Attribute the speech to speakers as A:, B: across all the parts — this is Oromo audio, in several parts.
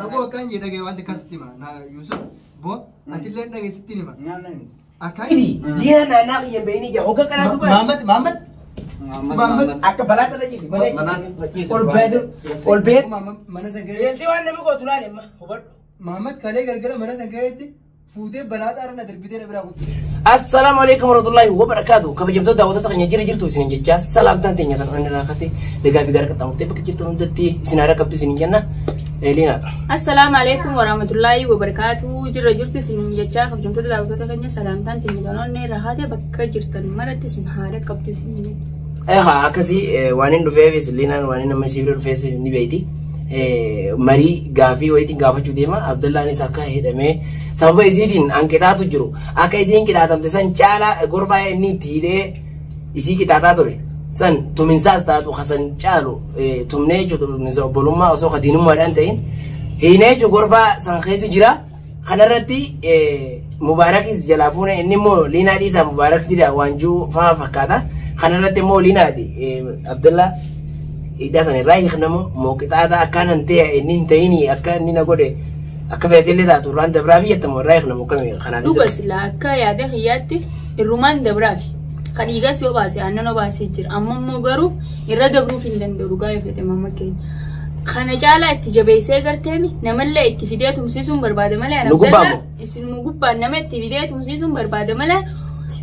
A: Abo kan je daga wanda kastima na Yusuf bo atilan daga sittima akani
B: dia anak yang begini jauh ke kana tu
A: Muhammad
B: akka balata lagi sih olbet
A: mana sangai
B: yang tuan nabi ko tulane ma hobat
A: Muhammad kale gargara mana sangai fude balata arna darbide na biragut
B: Assalamualaikum warahmatullahi wabarakatuh kabajamto dawata tanya jirtu sinin jecha salam tantenya tan onira kati daga bigar katamu te bakirtu ndati sinara kaptu sinin janna Elina
C: Assalamualaikum warahmatullahi wabarakatuh jirtu sinin jecha kabajamto dawata tanya salam tantenya tan onira hade bakka jirtan marati sinara kaptu sinin
B: akasi wanin dufevis linan wanin masibir dufes ni beiti mari gafi waiti gafa chudema Abdullah ni saka hedame sababa isidin ankitatu jiru aka isin kitatamte san chala gorfa ni tide isi kitata tore san tuminsa statu hasan chalo tumne jo tuminsa boluma oso khadinu madan tain hinejo gorfa san khesi jira khadarati mubarak is jalafuna innimo lina disa mubarak tida wanju fa fakata khadarati mo lina di Abdullah ida san rai khnamo mo kitata akanante nintaini akanina gode akabetile da turan da bravi yatamo rai khnamo kami khana
C: dubas la akaya da hiyati iruman da bravi kadiga sio basi annano basi jir amma mo garu irada brufin dan da rugai fete mamma ke khana jala ittijabayse gartemi namalle ittifidatum sisum barbada mala na ismu gubba namat ittifidatum sisum barbada mala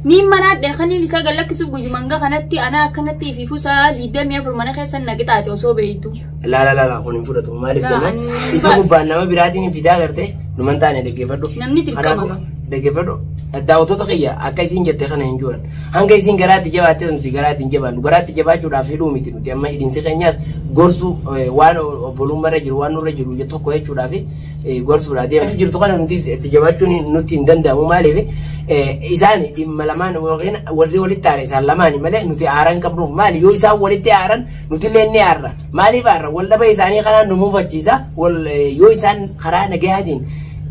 C: مين مناد دخلني لسه قال لك سوق جمانجا خنتي أنا كنتي في فوسا ليدا مية فرمانة خسن نقطة أتوسو بيتو
B: لا خوني فرطو مالك دنا إذا مبان ما براتين في دا غرته نمان تاني دكيفردو
C: نمني تركما
B: دكيفردو الدعوة تقيا أكايسين جت خنا هنجوان هنكايسين غرات جبات تنتي غرات جبان غرات جبات جودا فيلو ميتنو تيما إدين سكنياس غرسو وانو بولوم رجل وانو رجل جتو كوي جودا في غرسو رادي فجر تقول نتي تجبات شوني نتي ندندا ومالي في إساني ملمان وغين وري ولي تاري سلماني ملأ نتي عارن كبروف مالي يو إسا ولي تعارن نتي لين عارن مالي بارا ولا بيساني خنا نمو فجيسا ولا يو إسان خرا نجاهدين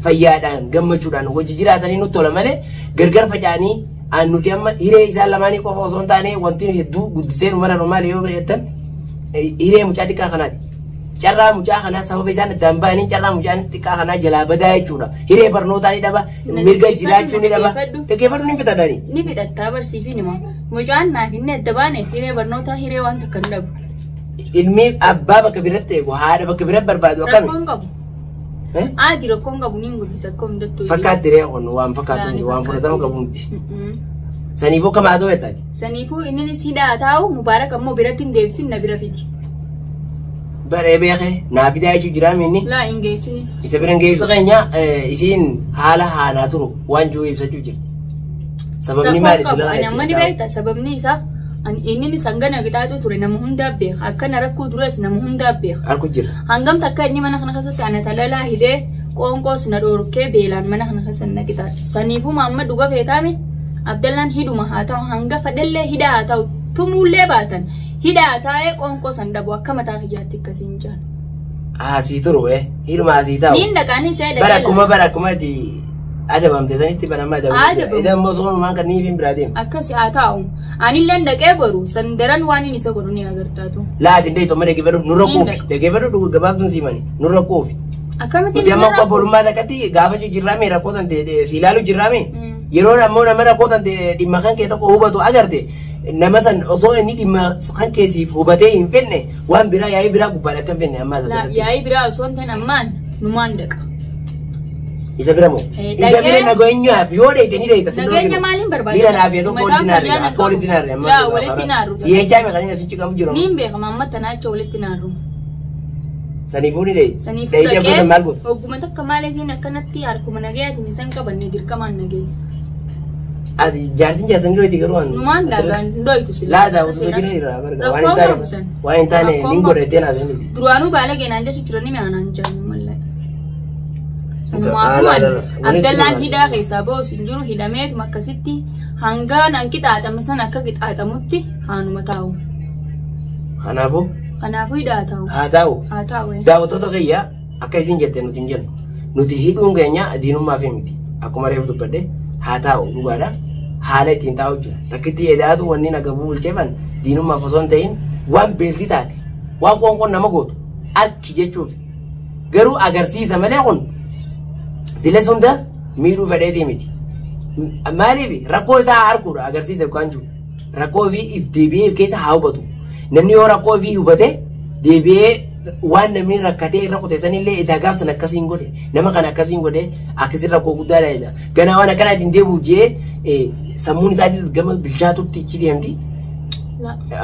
B: فيادان جم جوران وجيراتني نطول ملأ غرغر فجاني أن نتي أما هيري سلماني كوفوسون تاني وانتي هدو قدسين مرة رومالي يو بيتن هيري مجاتي كخنات Cara mujahana sama besan damba ini cara mujahan tika kana jala badai cura hire barnota ni daba mirga jilaju ni daba deke baru ni pita dari
C: ni pita tabar sifi ni ma mujahan na hinne daba ne hire barnota hire wan takandab
B: ilmi abba bakabirat wa hada bakabirat barbad wa kami
C: adi rokonga buningu bisa kom datto
B: fakat dire on wan fakat ni wan furata ka bunti sanifo kama ado etaji
C: sanifo inni sida tahu mubarak ammo biratin devsin na birafiti
B: berebehe na bidaya jurami ni
C: la ingesi
B: isabran geyso kanya isin hala hana turu wanju ibsa jujir sabab ni mali dala
C: ana mani baita sabab ni sa an inni sangana gitatu ture na muhunda be akana rakku duras na muhunda be
B: arku jir
C: hangam takka ni mana kana kasata ana talala hide konko sina dorke belan mana kana kasanna kita sanifu muhammad duga fetami abdallan hidu mahata hanga fadalle hidata tumulle batan hidata e konko sandabu akama ta fiyati kasinjan
B: situru hidu ma sitau
C: ninda kani sai da
B: barakuma di adabam te saniti banama da idan moso man kan ni fin bradim
C: akasi atau anillan da kebaru sandaran wani ni sagoru ni agarta to
B: la dinde to made geberu nurra kofi de geberu du gababun simani nurra kofi
C: akama ti
B: jamma ko boluma da kati gabaji jirame rakotan de silalu jirame yero na mona mara kotan de di makan ke to ko hubatu agarte namasan oso ni di makan ke si hubate infenne wan bira yayi bira gubara kan fenne amma
C: la yayi bira son tan amman numan daka
B: isa bira mo isa bira na gonya fiore de ni de tasino
C: naganya malin barbadi
B: ni na be to ko ordinary amma
C: la walitinaru
B: si e chame kan ni sinchi kam juro
C: nimbe kama mata na cho walitinaru
B: sanifuni de
C: sanifu
B: de ko tan margo
C: ogumata kamale hina kanatti ar kuma nagaya tin san ka banne dirkaman nagais
B: adi jartin jasan roi tigaruan
C: numan dagan doi tu sila
B: la da usu gine ira barga wani tane ningo de tena zeni
C: duanu bala ge nanja chuchurani me ananja mallai abdallan hida ke sabo sinjuru hidamet makasitti hanga nan kita atamisan akka kita atamutti hanu mataw kanafu hida ataw
B: dawo to gayya akaisin jette nutin jen nuti hidun ganya adinu ma femiti akuma refu pede hatau lugara hale tin tau je takiti edatu wani na gabul jeban dinu ma fason tain waan beelti taate waan qoonqoon nama gootu arki jechuuti garuu agarsiisa malee kun diles hunda miidhuu fedheetii miti maaliif rakkoo isaa arguudha agarsiisa yookaan jiru rakkoo fi if deebi'ee keessa haa hubatu namni yoo rakkoo fi hubate deebi'ee waan namni rakkatee irra qoteessan illee itti gaafsan akkasiin godhe nama kana akkasiin godhe akkasiin rakkoo guddaadha jedha ganaa waan akkanaatiin deebi'u jee sammuun isaatis gama bilchaatutti ichi deemti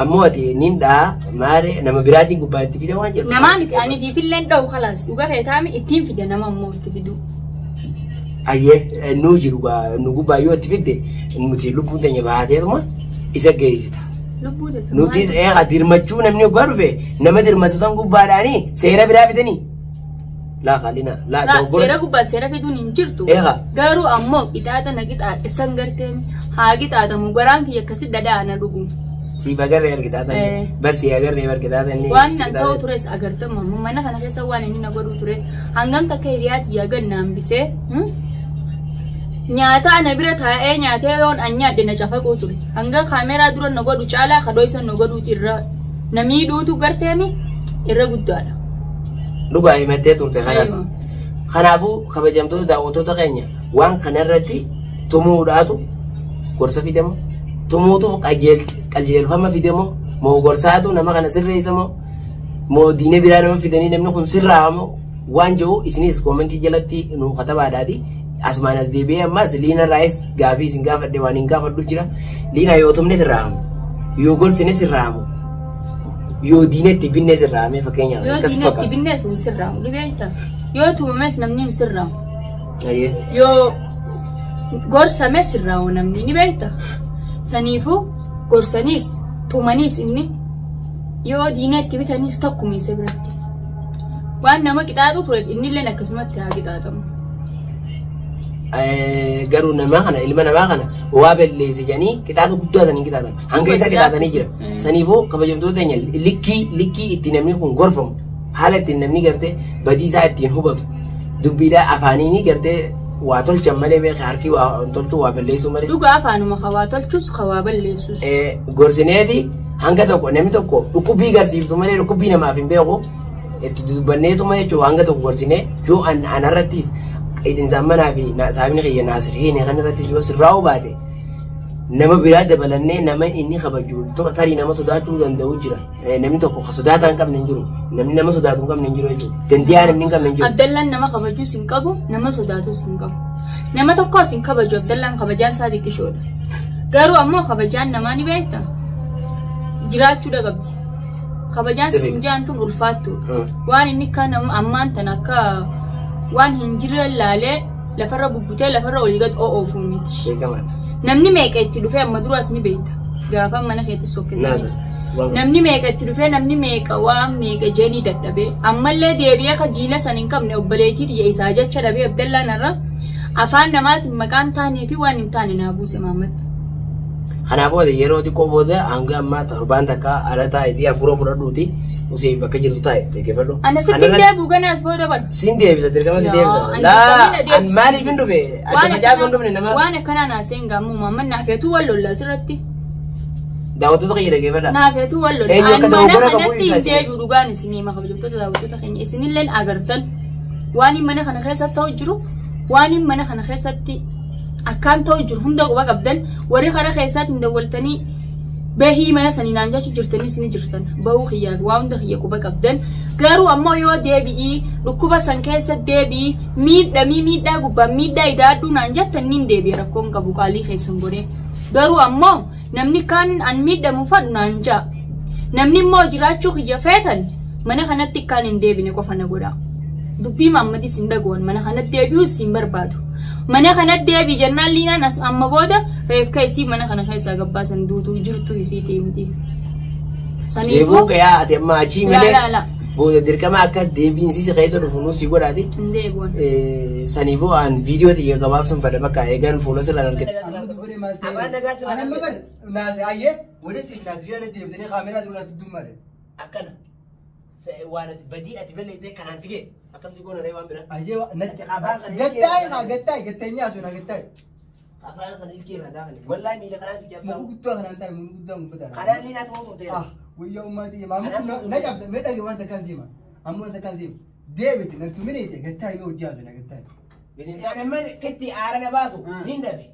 B: ammoo ati nindhaa maare nama biraatiin gubbaa itti fide waan jedhu
C: namaa miti ani fiifilleen dha'u khalaas dhuga feetaami ittiin fide nama ammoo itti fidu
B: ayyee nu jiru nu gubbaa yoo itti fidde nuti lubbuun teenya baateetuma isa geessita nuti dirmachuu namni oggaa dhufe nama dirmatu san gubbaadhaanii seera biraa fidanii laa qalina
C: seera gubbaa seera fiduun hin jirtu garuu ammoo qixaata na qixaaxe san garteemi haa qixaatamu garaan kiyya akkasi dhadhaana dhugu
B: siif agarree argitaatan barsii agarree argitaatan
C: waan nan ta'u tures agartama mana kana keessa waan inni na godhu tures hangam takka hiriyaati yagan naambisee nyaata ana bira taa'ee nyaatee yoon an nyaadde na cafaquu ture hanga kaameeraa dura na godhu caalaa kadoo isa na godhuuti irra na miidhuutu garteemi irra guddaadha.
B: Dhugaa himattee turte kanas kanaafuu kabajamtoota daawwattoota keenya waan kanarratti tumuudhaatu gorsa fidamu tumuutu qajeelfama fidamu moo gorsaatu nama kana sirreessamu moo diine biraa nama fidanii namni kun sirraamu waan jiru isinis koomentii jalatti nu katabaadhaati. Asmanas deebi'ee ammas liina raayis gaafii isin gaafadhe waan hin gaafadhu jira liina yoo tumne sirraamu yoo gorsine sirraamu yoo diinetti binne sirraame fakkeenyaaf
C: yoo diinetti binne sirraamu dhibeeta yoo tumames namni hin sirraamu yoo gorsame sirraamu namni ni beekta saniifuu gorsaniis tumaniis inni yoo diinetti bitanis tokkumiise biratti waan nama qixaaxu ture innilleen akkasumatti haa qixaaxamu.
B: Garuu nama kana ilma namaa kana waa balleesse jedhanii qixaata guddaa saniin qixaatan hanga isa qixaatanii jira saniifuu kabajamtoota teenya likkii itti namni kun gorfamu haala ittiin namni gartee badii isaa ittiin hubatu dubbiidhaa afaaniin gartee waa tolchan malee beeka harki waa tolchu waa balleessu malee
C: dhugaa afaanuma waa tolchus waa balleessus
B: gorsineeti hanga tokko namni tokko dhukkubbii garsiiftu malee dhukkubbii namaaf hin beeku itti dubbanneetuma jechuudha hanga tokko gorsinee yoo anarrattis idin zamanaa fi saabni kiyya naasiriin kan irratti yoo sirraa'u baate nama biraa dabalannee nama inni kabaju tarii nama sodaachuu danda'u jira namni tokko sodaataa hin qabne hin jiru namni nama sodaatu hin qabne hin jiru jechuudha dandiyaa namni hin qabne hin jiru.
C: Abdallaan nama kabajuus hin qabu nama sodaatuus hin qabu nama tokkos hin kabaju Abdallaan kabajaan isaa xiqqishoodha garuu ammoo kabajaan namaa ni beekta jiraachuudha qabdi kabajaan sinjaan tun ulfaattu waan inni kan ammaan tan akka waan hin jirre laalee lafarra bubbutee lafarra olii gad oofu miti. Namni meeqa itti dhufee amma duraas ni beekta gaafa mana keetti sokkeessanis namni meeqa itti dhufee namni meeqa waan meeqa jeenii dadhabee ammallee deebi'ee ka jiila san hin qabne obboleettii xiyya isaa jecha dhabee Abdallaan irra afaan namaatiin maqaan taanee fi waan hin taane naa buuse Maamad.
B: Kanaafuu yeroo xiqqoo booda hanga ammaa torbaan takka ala taa'eetii hafuura fudhadhuuti. Usi bakka jirtu taa'e deeggarfadhu.
C: Ana sitti deebi'u ganas booda bad.
B: Siin deebisa dirqama si deebisa. Laa maaliif hin dhufe? Ati macaas hin dhufne nama.
C: Waan akkanaa naaseen gaamuu Maamad naafeetu wal lolla asirratti.
B: Daawwattoota keenya deeggarfadha.
C: Naafeetu wal lolla. Mana kanatti hin deebi'u dhugaan isinii kabajamtoota daawwattoota keenya isinilleen agartan waan mana kana keessatti ta'u jiru waan mana kana keessatti akkaan ta'u jiru hunda quba qabdan warri kana keessatti hin dawwaltanii bahii mana sanii naan jechuu jirtanii sini jirtan bahuu kiyyaa waa hunda kiyya quba qabdan garuu ammoo yoo deebi'ii dhukkuba san keessa deebi'ii miidhaa gubbaa miidhaa idaadhuu naan jettan niin deebi'e rakkoon qabu qaalii keessan godhee garuu ammoo namni kaan an miidhamu fadhu naan jaa namni immoo jiraachuu kiyya feetan mana kanatti kaan hin deebine qofa na godha dubbii Maammadis hin dhagoon mana kanatti deebi'uus hin barbaadu. Mana kanatti deebi jennaan liinaan amma booda reefka isii mana kana keessaa gabbaasan duutuu jirtu isii deemti.
B: Deebuu qayaa ati amma achii malee booda dirqama akka deebiin si keessa dhufu nuus si godhaati. Saniifuu aan viidiyoo xiyya gabaabsan fadha bakka eegan fuula sirraan argate. Akkana. Waan ati badii ati balleessee kanaan si gee akkamsi goona ree waan biraa.
A: Gattaay nyaasu na gattaay.
B: Afaan kana ilkee irraa daakani. Wallaahi miila kanaan si jabsaa.
A: Mulu guddaa kanaan taa'e mulu guddaa mun fedha.
B: Kanaan liinaatu moo ta'e.
A: ويا أمتي ما نجاب سميت وأنت كان زيما أمو أنت كان زيما ديفيد نكتب مني قلتها يو جازنا قلتها
B: أنا ما كنتي أعرنا باسو نندبي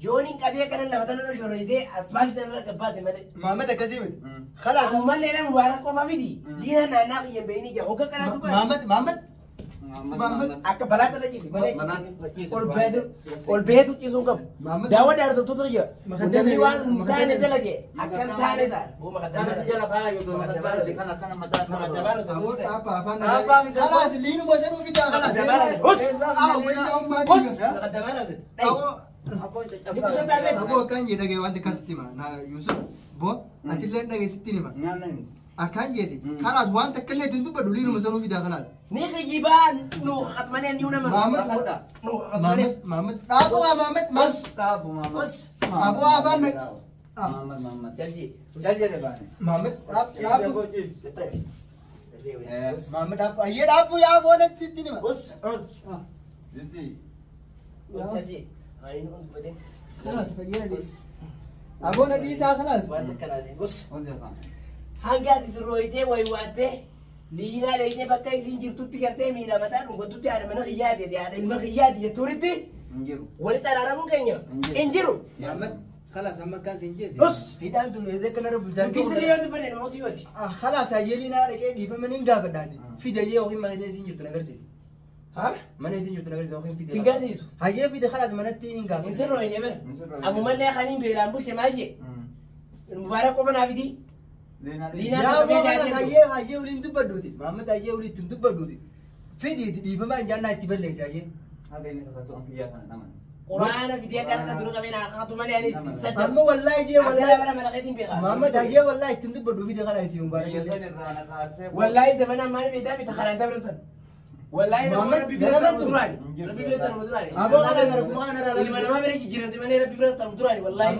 B: يونين كبير كان لما تنو شوريزي أسمعش تنو كباتي مالي
A: ما متى كزيمت خلاص
B: أمو مالي أنا مبارك وما فيدي لينا نانا يبيني جا هوكا كنا تبا
A: محمد
B: أكا بلاتا لجيسي مالي والبيتو تيسون كم داوا دار تو تجي مدني وان تاني دلجي أكان تاني دار هو مقدمة
D: سجل بقى يدور مقدمة دي كان مقدمة
A: خلاص لينو بسنو في دار خلاص أبو كان يدعي وانت كاستيما نا يوسف بو أتلين دعي ستينما أكان يدي خلاص وانت كله تندو بدولينو مسنو في دار خلاص
B: نيجي جيبان نو ختمانين يونا
A: محمد أبو محمد
B: جلجي
A: محمد محمد أبو يا أبو أنا ستينما
B: بص
D: جدي
B: بص جلجي هاي نقول بعدين
A: خلاص فيا أبو نبي سا خلاص
B: وانت كلازي بص هنقعد سرويته ويواته لينا لينا بكا يسنجر توتي كرتي مينا مثلا وتوتي على من غياد يدي على المغياد يتورتي
D: انجرو
B: ولا ترى ممكن انجرو
A: محمد خلاص هم كان سنجد
B: بص
A: إذا أنتم إذا كنا ربنا
B: كيسري يوم تبني الموسيقى
A: خلاص هيجينا لك دي فمن قابل دادي في دجاجة وهم ما ينزل تنقرسي
B: ها
A: ما ينزل تنقرسي وهم في دجاجة
B: سنقرسي
A: هيجي في خلاص من التين قابل
B: انسرو يا بر ابو مالي خانين بيرام بوش ماجي المبارك ومن عبدي
A: يا محمد هيجي ولين تبدودي محمد هيجي ولين تبدودي في دي فما جانا تبلي هيجي
D: هذا اللي كتبته أنك يا كان نعم
B: قرآن في ديك كانت تدرك بين عقاط مالي يعني سد
A: أما والله يجي والله
B: بلا ما لقيتين بيها
A: محمد هيجي والله تبدو في دخل هيجي مبارك
B: والله إذا بنا ما نبي دامي تخلى دبرسن والله إذا ما نبي بيرتر مدراني ربي بيرتر مدراني
A: أبو أنا أقول ما أنا
B: اللي ما نبي بيرجع جيران تمانية ربي بيرتر مدراني والله